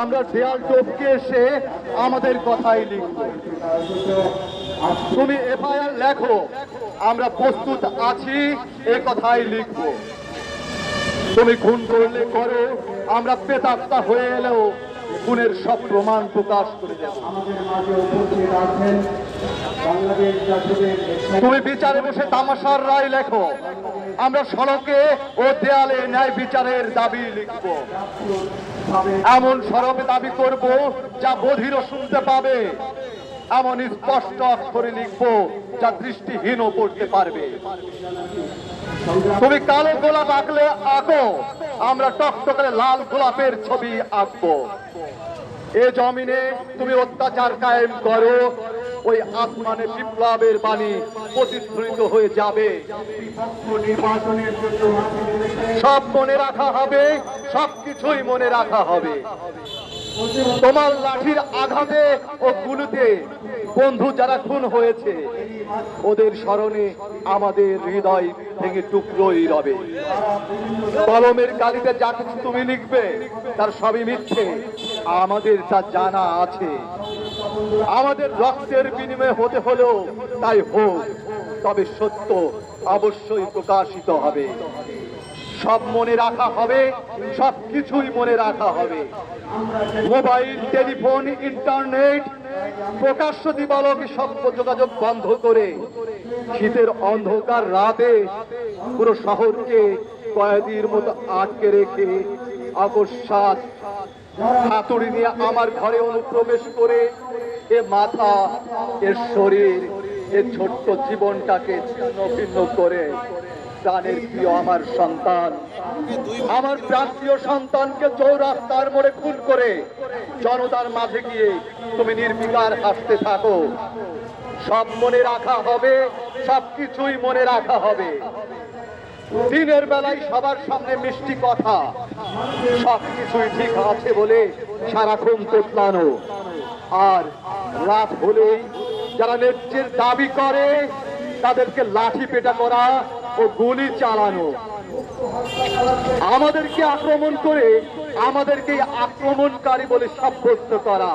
আমরা দেয়াল টপকে এসে আমাদের কথাই লিখব। তুমি এফআইআর লেখো, আমরা প্রস্তুত আছি এ কথাই লিখব। তুমি খুন করলে করো, আমরা প্রেতাত্মা হয়ে এলেও খুনের সব প্রমাণ প্রকাশ করে দেব। তুমি বিচারে বসে তামাশার রায় লেখো, আমরা সড়কে ও দেয়ালে ন্যায় বিচারের দাবি লিখব। এমন সরবে দাবি করব যা বধিরও শুনতে পাবে, এমন স্পষ্ট অক্ষরে লিখব যা দৃষ্টিহীনও পড়তে পারবে। তুমি কালো গোলাপ আঁকলে আঁকো, আমরা টকটকে লাল গোলাপের ছবি আঁকবো। এ জমিনে তুমি অত্যাচার কায়েম করো, ওই আসমানে বিপ্লবের বাণী প্রতিধ্বনিত হয়ে যাবে। সব মনে রাখা হবে, সবকিছুই মনে রাখা হবে। তোমার লাঠির আঘাতে ও গুলিতে বন্ধু যারা খুন হয়েছে, ওদের স্মরণে আমাদের হৃদয় ভেঙে টুকরোই রবে। কলমের কালিতে যা কিছু তুমি লিখবে তার সবই মিথ্যে, আমাদের তা জানা আছে। আমাদের রক্তের বিনিময়ে হতে হলেও তাই হোক, তবে সত্য অবশ্যই প্রকাশিত হবে। সব মনে রাখা হবে, সবকিছুই মনে রাখা হবে। মোবাইল, টেলিফোন, ইন্টারনেট, প্রকাশ্য দিবালোকে সব যোগাযোগ বন্ধ করে শীতের অন্ধকার রাতে পুরো শহরকে কয়েদির মতো আটকে রেখে অকস্মাৎ হাতুড়ি নিয়ে আমার ঘরে অনুপ্রবেশ করে এ মাথা, এর শরীর, এর ছোট্ট জীবনটাকে ছিন্ন ভিন্ন করে প্রাণের প্রিয় আমার সন্তান, আমার প্রাণপ্রিয় সন্তানকে চৌরাস্তার মোড়ে খুন করে জনতার মাঝে গিয়ে তুমি নির্বিকার হাসতে থাকো। সব মনে রাখা হবে, সবকিছুই মনে রাখা হবে। দিনের বেলায় সবার সামনে মিষ্টি কথা, সবকিছুই ঠিক আছে বলে সারাক্ষণ তোতলানো, আর রাত হলেই যারা ন্যায্যের দাবি করে তাদেরকে লাঠি পেটা করা ও গুলি চালানো। আমাদেরকে আক্রমণ করে আমাদেরকে আক্রমণকারী বলে সাব্যস্ত করা।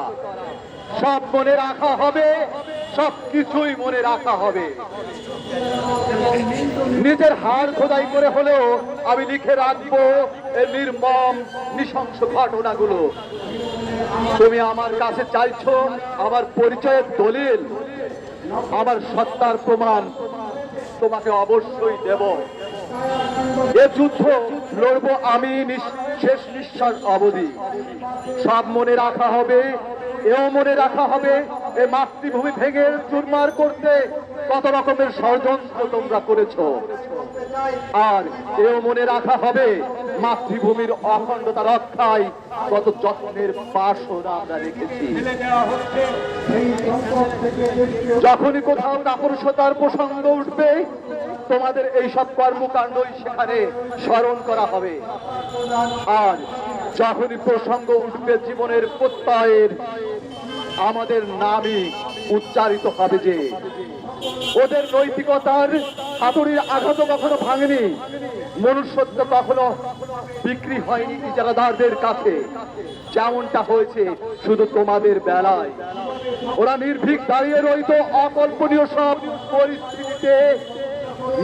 সব মনে রাখা হবে, সবকিছুই মনে রাখা হবে। নিজের হাড় খোদাই করে হলেও আমি লিখে রাখবো এই নির্মম নৃশংস ঘটনাগুলো। তুমি আমার কাছে চাইছো আমার পরিচয়ের দলিল, আমার সত্তার প্রমাণ তোমাকে অবশ্যই দেব। এ যুদ্ধ লড়বো আমি শেষ নিঃশ্বাস অবধি। সব মনে রাখা হবে, এও মনে রাখা হবে এই মাতৃভূমি ভেঙে চুরমার করতে কত রকমের ষড়যন্ত্র তোমরা করেছো। আর এও মনে রাখা হবে মাতৃভূমির অখণ্ডতা রক্ষায় কত যত্নের বাসনা আমরা রেখেছি। যখনই কোথাও কাপুরুষতার প্রসঙ্গ উঠবে তোমাদের এই সব কর্মকাণ্ডই সেখানে স্মরণ করা হবে। আর যখনই প্রসঙ্গ উঠবে জীবনের প্রত্যয়ের, আমাদের নামই উচ্চারিত হবে যে ওদের নৈতিকতার হাতুড়ির আঘাত কখনো ভাঙেনি, মনুষ্যত্ব কখনো বিক্রি হয়নি ইজারাদারদের কাছে, যেমনটা হয়েছে শুধু তোমাদের বেলায়। ওরা নির্ভীক দাঁড়িয়ে রইত অকল্পনীয় সব পরিস্থিতিতে,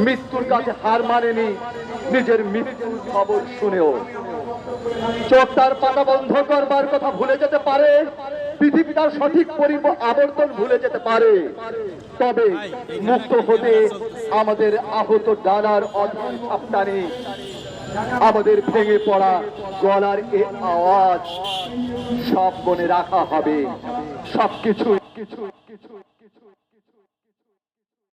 মৃত্যুর কাছে হার মানেনি নিজের মৃত্যুর খবর শুনেও। চোখ তার পাতা বন্ধ করবার কথা ভুলে যেতে পারে, পৃথিবী তার সঠিক আবর্তন ভুলে যেতে পারে, তবে মুক্ত হতে আমাদের আহত ডানার অধীন ছাপটানে আমাদের ভেঙে পড়া গলার এ আওয়াজ সব মনে রাখা হবে। সবকিছু কিছু কিছু কিছু